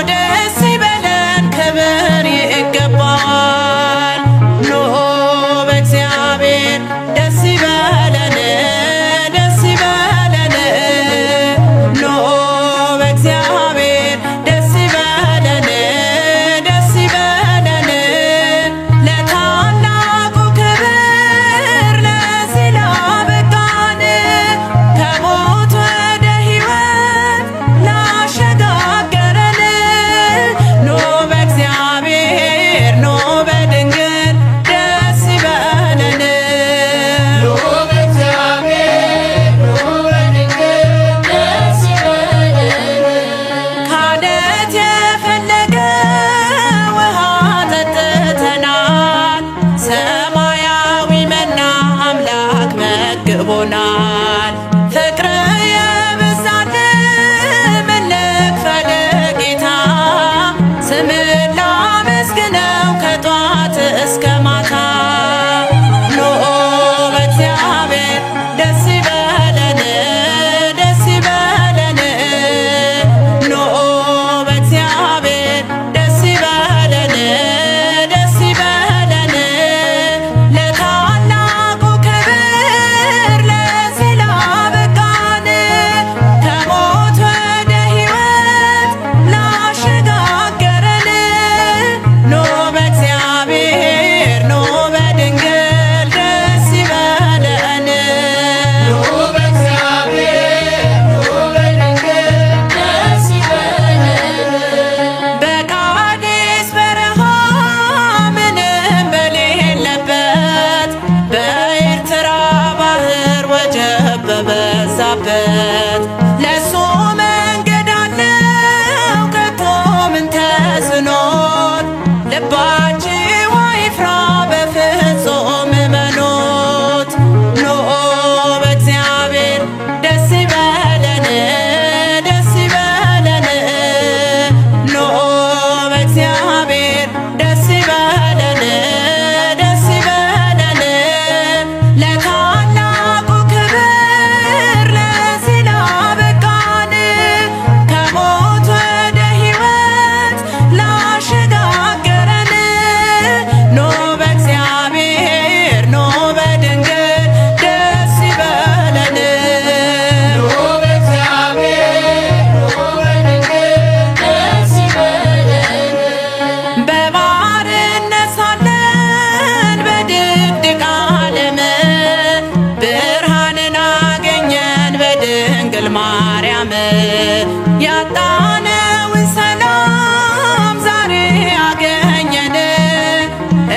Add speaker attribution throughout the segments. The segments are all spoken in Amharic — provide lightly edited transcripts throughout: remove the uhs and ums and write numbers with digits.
Speaker 1: ደስ ይበለን ክብር ይገባዋል። ኑ በእግዚአብሔር ደስ ይበለን ደስ ይበለን ኑ በእግዚአብሔር ደስ ይበለን ደስ ይበለን ለታላቁ ክብር ለዚህ ላበቃን ከሞት ወደ ሕይወት ላሸጋገረን ኑ በእግዚአብሔር ኑ በድንግል ደስ ይበለን
Speaker 2: ኑ በእግዚአብሔር ኑ በድንግል ደስ ይበለን።
Speaker 1: ከዓለት የፈለቀ ውሃ ጠጥተናል። ሰማያዊ መና አምላክ መግቦናል። ፍቅር የበዛልን ምን ልክፈል ጌታ ስምን ላመስግነው ከጧት እስከ ማታ ኑ በእግዚአብሔር ደስ ይበለን ደስ ይበለን ኑ በእግዚአብሔር ደስ ይበለን ደስ ይበለን ለታላቁ ክብር ለዚህ ላበቃን ከሞት ወደ ሕይወት ላሸጋገረን ኑ በእግዚአብሔር ኑ በድንግል ደስ ይበለን
Speaker 2: ኑ በእግዚአብሔር ኑ በድንግል ደስ ይበለን።
Speaker 1: በቃዴስ በረሃ ምንም በሌለበት በኤርትራ ባህር ወጀብ በበዛበት ለሱ መንገድ አለው ከቶ ምን ተስኖት ልባችሁ አይፍራ በፍጹም እመኑት ኑ በእግዚአብሔር ደስ ይበለን ደስ ይበለን ኑ በእግዚአብሔር ደስ ይበለን ደስ ይበለን ለታላቁ ክብር ለዚህ ላበቃን ከሞት ወደ ሕይወት ላሸጋገረን ኑ በእግዚአብሔር ኑ በድንግል ደስ ይበለን
Speaker 2: ኑ በእግዚአብሔር ኑ በድንግል ደስ ይበለን።
Speaker 1: በባርነት ሳለን በድቅድቅ ዓለም ብርሃንን አገኘን በድንግል ማርያም ያጣነውን ሰላም ዛሬ አገኘን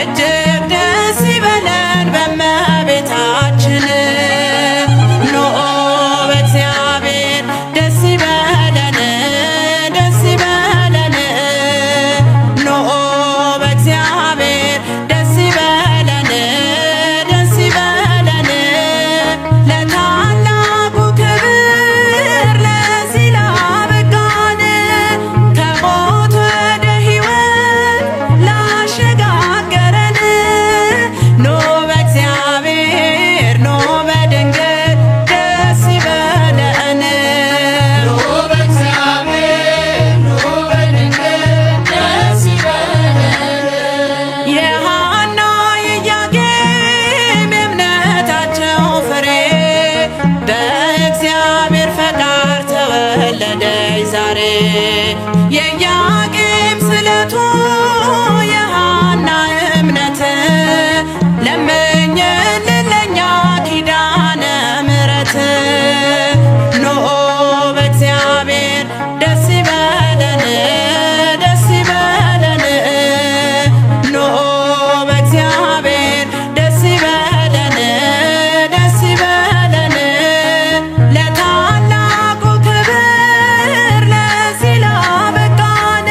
Speaker 1: እጅግ ደስ ይበለን በእመቤታችን ኑ በእግዚአብሔር ደስ ይበለን ደስ ይበለን ኑ በእግዚአብሔር ደስ ይበለን ደስ ይበለን ለታላቁ ክብር ለዚህ ላበቃን ከሞት ወደ ሕይወት ላሸጋገረን ኑ በእግዚአብሔር ኑ በድንግል ደስ ይበለን
Speaker 2: ኑ በእግዚአብሔር ኑ በድንግል ደስ ይበለን።
Speaker 1: የሐና የኢያቄም የእምነታቸው ፍሬ በእግዚአብሔር ፈቃድ ተወለደች ዛሬ የኢያቄም ስለቱ የሐና እምነት ለምኝልን ለእኛ ኪዳነ ምሕረት ኑ በእግዚአብሔር ደስ ይበለን ደስ ይበለን ኑ በእግዚአብሔር ደስ ይበለን ደስ ይበለን ለታላቁ ክብር ለዚህ ላበቃን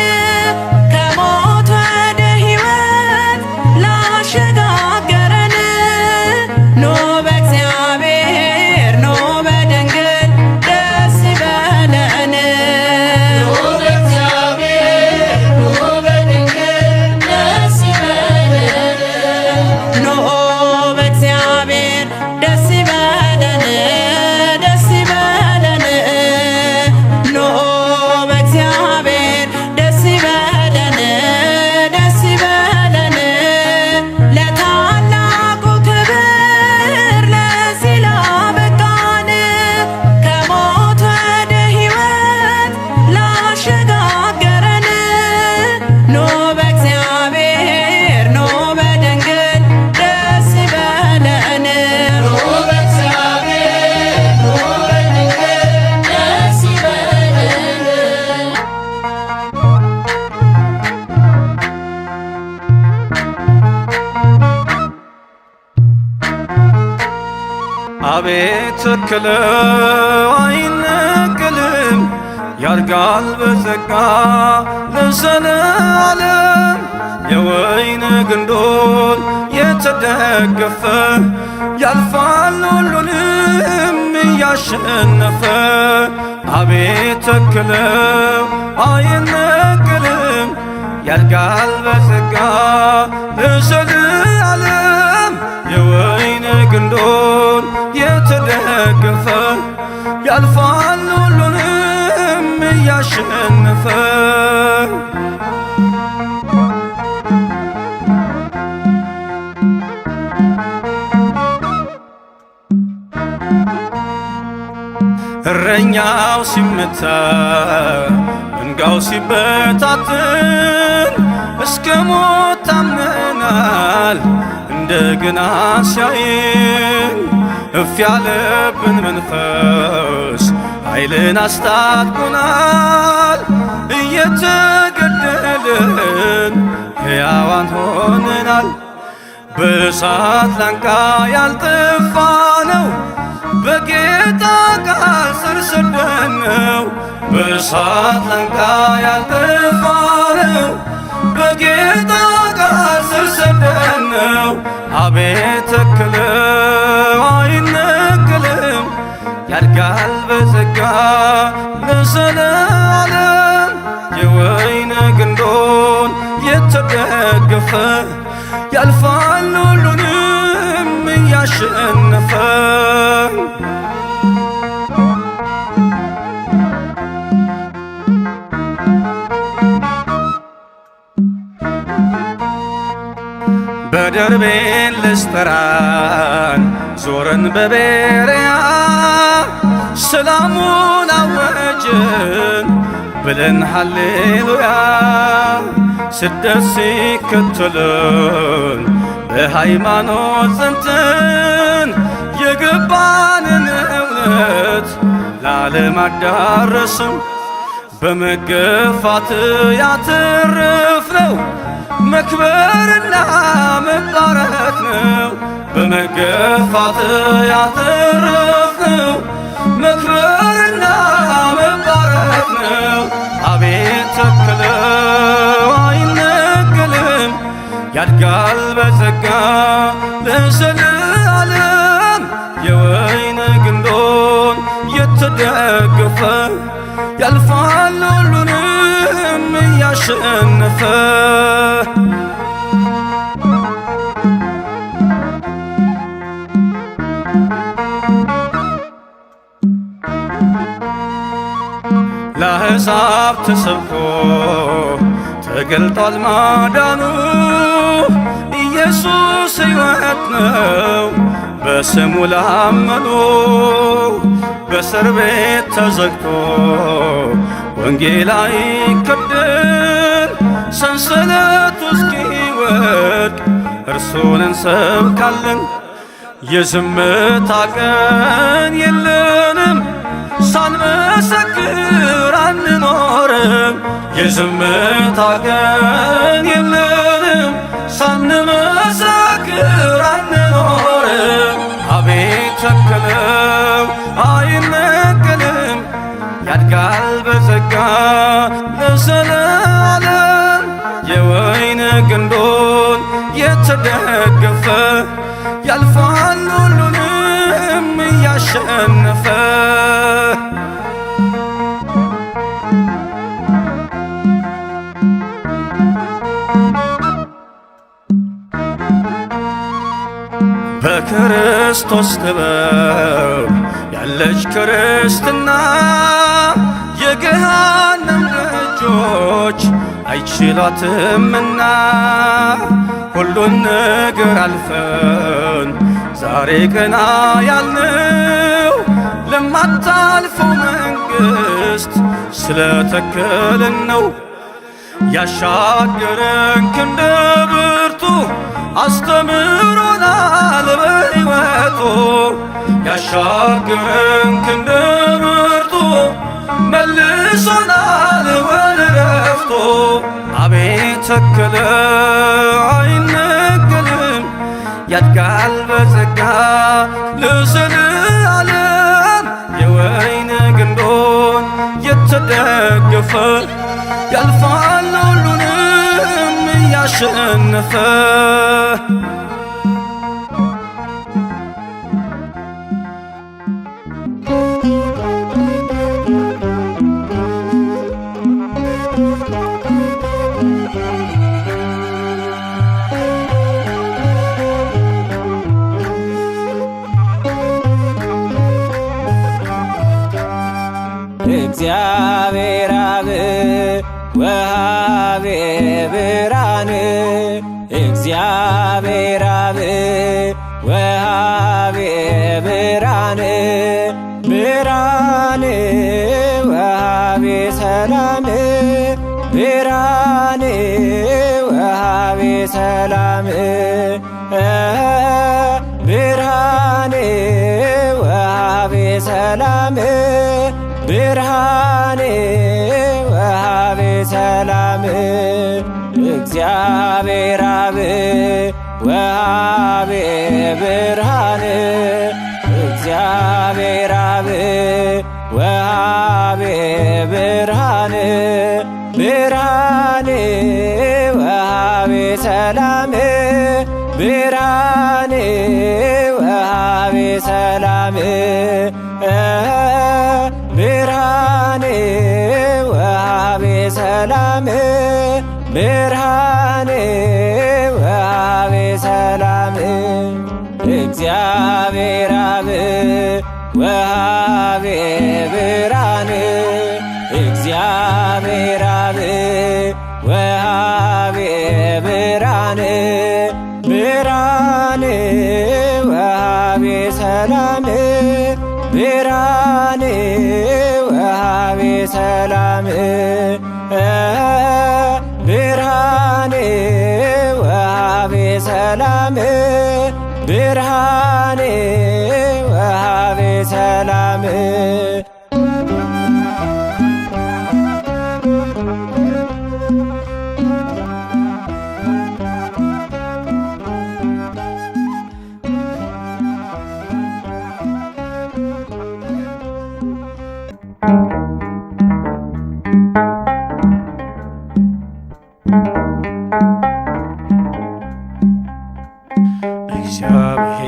Speaker 1: ከሞት
Speaker 3: ተክለው አይነቀልም ያድጋል በጸጋ ለዘለዓለም የወይን ግንዱን የተደገፈ ያልፋል ሁሉንም እያሸነፈ አቤት ተክለው አይነቀልም ያድጋል በጸጋ ለዘለዓለም የወይን ግንዱን የተደገፈ ያልፋል ሁሉንም እያሸነፈ እረኛው ሲመታ መንጋው ሲበታትን እስከ ሞት ታምነናል እንደገና ሲያየን እፍ ያለብን መንፈስ ኃይልን አስታጥቆናል እየተገደልን ሕያዋን ሆነናል በእሳት ላንቃ ያልጠፋ ነው በጌታ ቃል ስር ሰደድነው በእሳት ላንቃ ያልጠፋ ነው በጌታ ቃል ስር ሰደድነው አቤት ተክለው አይነቀልም ያድጋል በጸጋ ለዘለዓለም የወይን ግንዱን የተደገፈ ያልፋል ሁሉንም እያሸነፈ በደርቤን ልስጠራን ዞረን በቤርያ ሰላሙን አወጅን ብለን ሃሌሉያ ስደት ሲከተልን በሃይማኖት ጸንተን የገባንን እውነት ለዓለም አዳረስን በመገፋት ያተረፍነው መክበርና መባረክ ነው በመገፋት ያተረፍነው መክበርና መባረክ ነው አቤት ተክለው አይነቀልም ያድጋል በጸጋ ለዘለዓለም የወይን ግንዱን የተደገፈ ያልፋል ሁሉንም እያሸነፈ ለአሕዛብ ተሰብኮ ተገልጧል ማዳኑ ኢየሱስ ሕይወት ነው በስሙ ላመኑ በእስር ቤት ተዘግቶ ወንጌል አይከደን ሰንሰለቱ እስኪወድቅ እርሱን እንሰብካለን የዝምታ ቀን የለንም ሳንመሰክር አንኖርም የዝምታ ቀን የለንም ሳንመሰክር አንኖርም አቤት ተክለው አይነቀልም ያድጋል በጸጋ ለዘለዓለም የወይን ግንዱን የተደገፈ ያልፋል ሁሉንም እያሸነፈ በክርስቶስ ጥበብ ያለች ክርስትና የገሃነም ደጆች አይችሏትምና ሁሉን ነገር አልፈን ዛሬ ቀና ያልነው ለማታልፈው መንግሥት ስለተከልን ነው ያሻገረን ክንደ ብርቱ አስተምሮናል በሕይወቱ ያሻገረን ክንደ ብርቱ መልሶናል ወደ ዕረፍቱ አቤት ተክለው አይነቀልም ያድጋል በጸጋ ለዘለዓለም ያረፈ ያልፋል ሁሉንም እያሸነፈ
Speaker 2: እግዚአብሔር አብ ወሃቤ ብርሃን እግዚአብሔር አብ ወሃቤ ብርሃን ብርሃን ወሃቤ ሰላም ብርሃን ወሃቤ ሰላም ብርሃን ወሃቤ ሰላም ብርሃን ወሃቤ ሰላም እግዚአብሔር አብ ወሃቤ ብርሃን እግዚአብሔር አብ ወሃቤ ብርሃን ብርሃን ወሃቤ ሰላም ብርሃን ወሃቤ ሰላም ብርሃን ወሃቤ ሰላም ብርሃን ወሃቤ ሰላም እግዚአብሔር አብ ወሃቤ ብርሃን እግዚአብሔር አብ ወሃቤ ብርሃን ብርሃን ወሃቤ ሰላም ብርሃን ወሃቤ ሰላም ብርሃን ወሃቤ ሰላም ብርሃን ወሃቤ ሰላም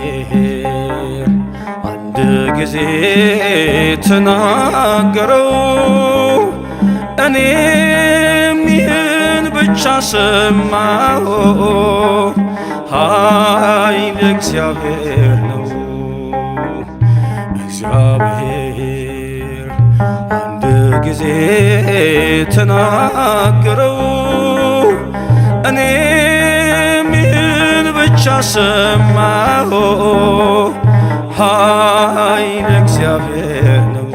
Speaker 3: እግዚአብሔር አንድ ጊዜ ተናገረው እኔም ይህን ብቻ ሰማሁ ኃይል እግዚአብሔር ነው እግዚአብሔር አንድ ጊዜ ተናገረው እኔም ይህን ብቻ ሰማሁ ኃይል እግዚአብሔር ነው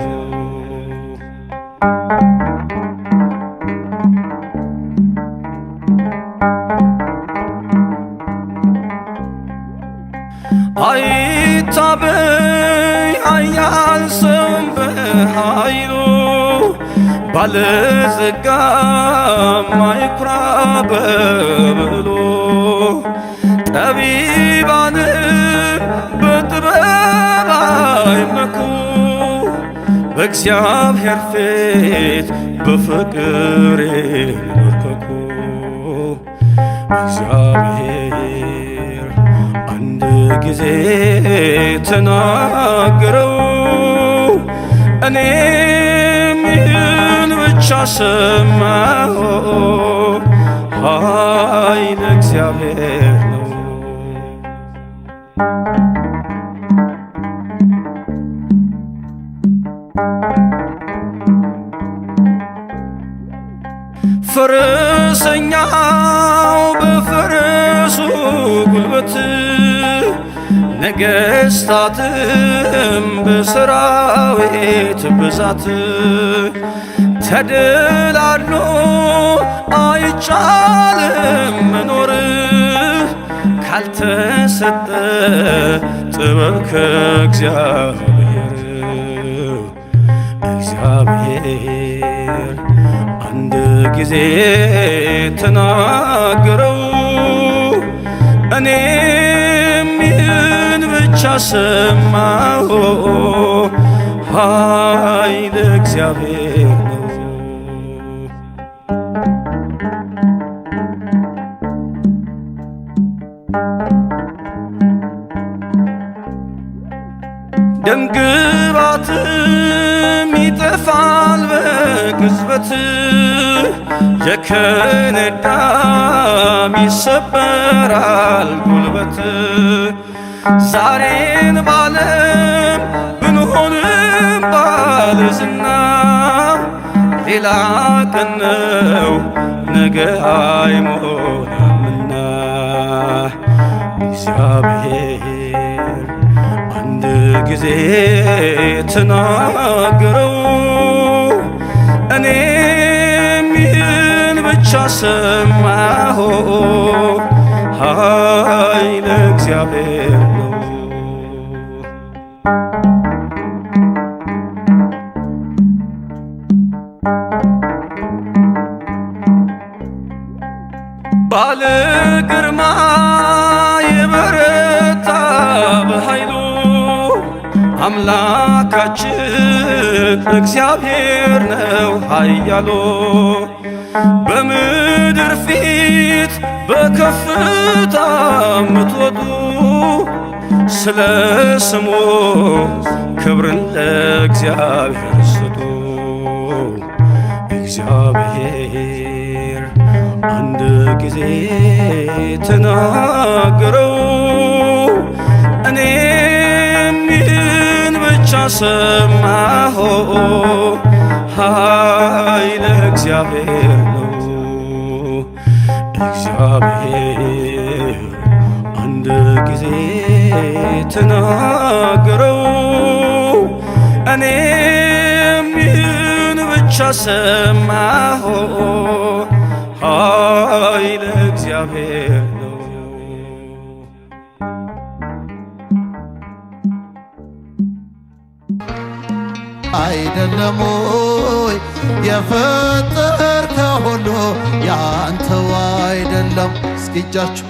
Speaker 3: አይታበይ ኃያል ሰውም በኃይሉ ባለጸጋም አይኩራ በብሎ ጠቢባን በጥበብ አይመኩ በእግዚአብሔር ፊት በፍቅር ይንበርከኩ እግዚአብሔር አንድ ጊዜ ተናገረው እኔም ይህን ብቻ ሰማሁ ኃይል እግዚአብሔር ነው ፈረሰኛው በፈረሱ ጉልበት ነገሥታትም በሰራዊት ብዛት ተደላሎ አይቻልም መኖር ካልተሰጠ ጥበብ ከእግዚአብሔር እግዚአብሔር አንድ ጊዜ ተናገረው እኔም ይህን ብቻ ሰማሁ ኃይል እግዚአብሔር ነው ደምግባትም ይጠፋል በቅጽበት የከነዳም ይሰበራል ጉልበት ዛሬን ባለም ብንሆንም ባለዝና ሌላ ቀን ነው ነገ አይሞላምና እግዚአብሔር አንድ ጊዜ ተናገረው እኔም ይህን ብቻ ሰማሁ ኃይለ እግዚአብሔር ነው። ባለ ግርማ የበረታ በኃይሉ አምላካችን እግዚአብሔር ነው ኃያሉ በምድር ፊት በከፍታ ምትወጡ ስለ ስሙ ክብርን ለእግዚአብሔር ስጡ። እግዚአብሔር አንድ ጊዜ ተናገረው እኔም ይህን ብቻ ሰማሁ ኃይለ እግዚአብሔር ነው። እግዚአብሔር አንድ ጊዜ ተናገረው እኔም ይህን ብቻ ሰማሁ ኃይለ እግዚአብሔር ነው።
Speaker 4: አይደለም ወይ የፈጠርከው ሁሉ ያንተው አይደለም? እስኪ እጃችሁ